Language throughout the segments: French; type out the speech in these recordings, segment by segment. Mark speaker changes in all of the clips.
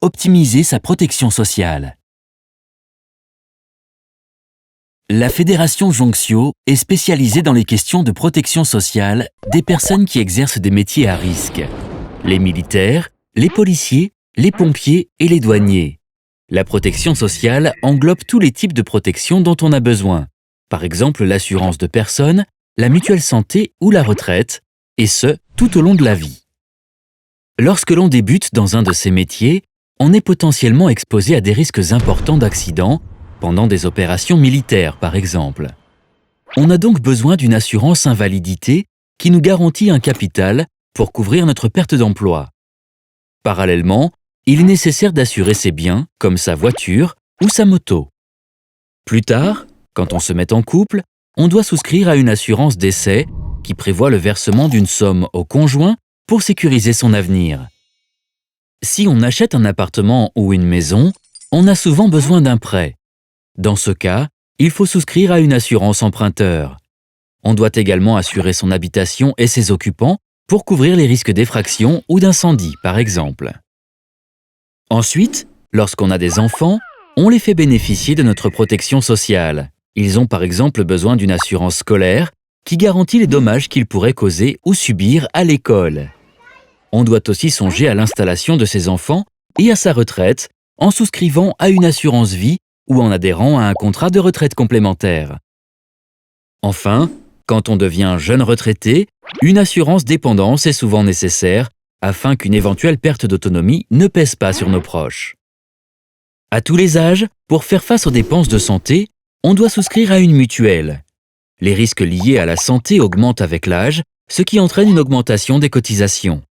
Speaker 1: optimiser sa protection sociale. La Fédération Jonxio est spécialisée dans les questions de protection sociale des personnes qui exercent des métiers à risque. Les militaires, les policiers, les pompiers et les douaniers. La protection sociale englobe tous les types de protection dont on a besoin. Par exemple, l'assurance de personnes, la mutuelle santé ou la retraite, et ce, tout au long de la vie. Lorsque l'on débute dans un de ces métiers, on est potentiellement exposé à des risques importants d'accidents, pendant des opérations militaires par exemple. On a donc besoin d'une assurance invalidité qui nous garantit un capital pour couvrir notre perte d'emploi. Parallèlement, il est nécessaire d'assurer ses biens comme sa voiture ou sa moto. Plus tard, quand on se met en couple, on doit souscrire à une assurance décès qui prévoit le versement d'une somme au conjoint pour sécuriser son avenir. Si on achète un appartement ou une maison, on a souvent besoin d'un prêt. Dans ce cas, il faut souscrire à une assurance emprunteur. On doit également assurer son habitation et ses occupants pour couvrir les risques d'effraction ou d'incendie, par exemple. Ensuite, lorsqu'on a des enfants, on les fait bénéficier de notre protection sociale. Ils ont par exemple besoin d'une assurance scolaire qui garantit les dommages qu'ils pourraient causer ou subir à l'école. On doit aussi songer à l'installation de ses enfants et à sa retraite en souscrivant à une assurance vie ou en adhérant à un contrat de retraite complémentaire. Enfin, quand on devient jeune retraité, une assurance dépendance est souvent nécessaire afin qu'une éventuelle perte d'autonomie ne pèse pas sur nos proches. À tous les âges, pour faire face aux dépenses de santé, on doit souscrire à une mutuelle. Les risques liés à la santé augmentent avec l'âge, ce qui entraîne une augmentation des cotisations.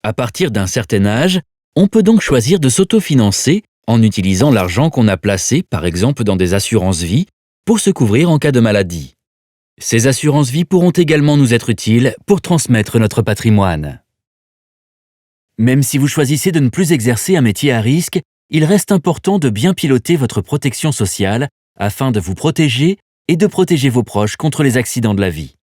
Speaker 1: À partir d'un certain âge, on peut donc choisir de s'autofinancer en utilisant l'argent qu'on a placé, par exemple dans des assurances vie, pour se couvrir en cas de maladie. Ces assurances vie pourront également nous être utiles pour transmettre notre patrimoine. Même si vous choisissez de ne plus exercer un métier à risque, il reste important de bien piloter votre protection sociale afin de vous protéger et de protéger vos proches contre les accidents de la vie.